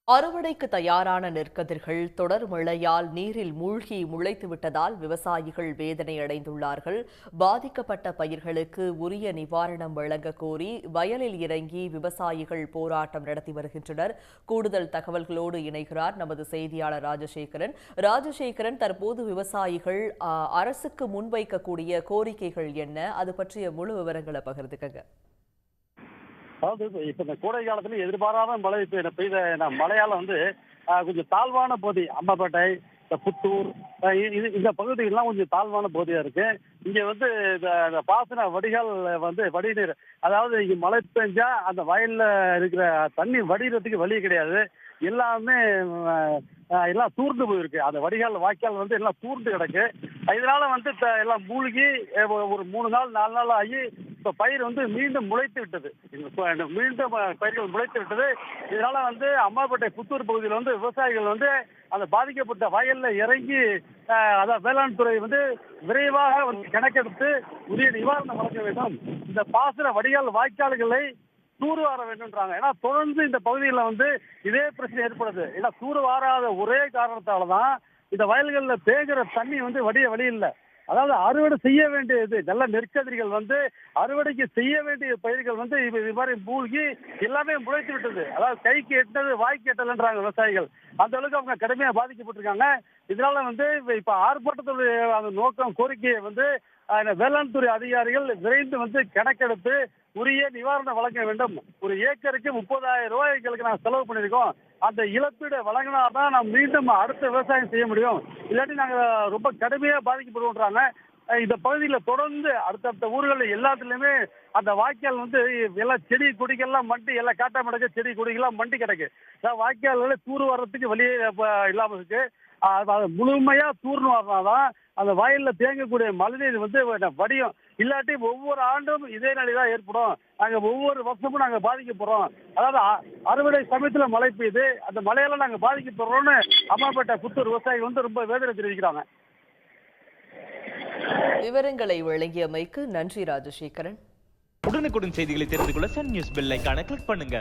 அறுவடைக்கு தயாரான நெற்கதிர்கள் தொடர் மழையால் நீரில் மூழ்கி முளைத்து விட்டதால் விவசாயிகள் வேதனை அடைந்துள்ளார்கள். பாதிக்கப்பட்ட பயிர்களுக்கு உரிய நிவாரணம் வழங்க கோரி வயலில் இறங்கி விவசாயிகள் போராட்டம் நடத்தி வருகின்றனர். கூடுதல் தகவல்களோடு இணைகிறார் நமது செய்தியாளர் ராஜசேகரன். தற்போது விவசாயிகள் அரசுக்கு முன்வைக்கக்கூடிய கோரிக்கைகள் என்ன? அது பற்றிய முழு விவரங்களை பகிர்ந்துக்கங்க. அதாவது இப்ப இந்த கோடை காலத்துல எதிர்பாராத மழை பெய்த மழையால கொஞ்சம் தாழ்வான பகுதி அம்மாப்பேட்டை, இந்த புத்தூர், இந்த பகுதிகள்லாம் கொஞ்சம் தாழ்வான பகுதியா இருக்கு. இங்க இந்த பாசன வடிகால் வடிநீர், அதாவது இங்க மழை பெஞ்சா அந்த வயல்ல இருக்கிற தண்ணி வடிகிறதுக்கு வழி கிடையாது. எல்லாமே எல்லாம் தூர்ந்து போயிருக்கு. அந்த வடிகால் வாய்க்கால் எல்லாம் தூர்ந்து கிடக்கு. இதனால எல்லாம் மூழ்கி ஒரு 3 நாள் 4 நாள் ஆகி இப்ப பயிர் மீண்டும் முளைத்து விட்டது. மீண்டும் பயிர்கள் முளைத்து விட்டது. இதனால அம்மாப்பேட்டை புத்தூர் பகுதியில் விவசாயிகள் அந்த பாதிக்கப்பட்ட வயல்ல இறங்கி அதான் வேளாண் துறை விரைவாக கணக்கெடுத்து உரிய நிவாரணம் வழங்க வேண்டும். இந்த பாசன வடிகால் வாய்க்கால்களை தூர்வார வேண்டும்ன்றாங்க. ஏன்னா தொடர்ந்து இந்த பகுதியில் இதே பிரச்சனை ஏற்படுது. ஏன்னா தூர்வாராத ஒரே காரணத்தாலதான் இந்த வயல்களில் தேங்குற தண்ணி வடிய வழி இல்லை. அதாவது அறுவடை செய்ய வேண்டியது நல்ல நெற்கதிர்கள் அறுவடைக்கு செய்ய வேண்டிய பயிர்கள் இது மாதிரி மூழ்கி எல்லாமே முளைத்து விட்டது. அதாவது கைக்கு எட்டது வாய்க்கு எட்டலன்றாங்க விவசாயிகள். அந்த அளவுக்கு அவங்க கடுமையா பாதிக்கப்பட்டிருக்காங்க. இதனால இப்ப ஆர்ப்பாட்டத்துடைய அந்த நோக்கம் கோரிக்கையை வேளாண் துறை அதிகாரிகள் விரைந்து கணக்கெடுத்து உரிய நிவாரணம் வழங்க வேண்டும். ஒரு ஏக்கருக்கு 30,000 ரூபாய்களுக்கு நாங்கள் செலவு பண்ணியிருக்கோம். அந்த இழப்பீடு வழங்கினாதான் நாம் மீண்டும் அடுத்த விவசாயம் செய்ய முடியும். இல்லாட்டி நாங்கள் ரொம்ப கடுமையா பாதிக்கப்படுவோன்றாங்க. இந்த பகுதியில் தொடர்ந்து அடுத்தடுத்த ஊர்களில் எல்லாத்துலயுமே அந்த வாய்க்கால் எல்லாம் செடி கொடிகள்லாம் மண்டி எல்லாம் காட்டாமடக்க செடி கொடிகள்லாம் மண்டி கிடக்கு. வாய்க்கால்களை தூர் வர்றதுக்கு வழியே இல்லாம இருக்கு. முழுமையா தூர்னு வரனாதான் அந்த வயல்ல தேங்கக்கூடிய மழைநீர் வடியும். இல்லாட்டி ஒவ்வொரு ஆண்டும் இதே நிலைதான் ஏற்படும். நாங்க ஒவ்வொரு வருஷமும் நாங்க பாதிக்கப்படுறோம். அதாவது அறுவடை சமயத்துல மழை பெய்யுது, அந்த மழையெல்லாம் நாங்க பாதிக்கப்படுறோம்னு அம்மாப்பேட்டை புத்தூர் விவசாயிகள் ரொம்ப வேதனை தெரிவிக்கிறாங்க. விவரங்களை வழங்கியமைக்கு நன்றி ராஜசேகரன். உடனுக்குடன் செய்திகளை தெரிந்து கொள்ள சன் நியூஸ் பெல் ஐகானை கிளிக் பண்ணுங்க.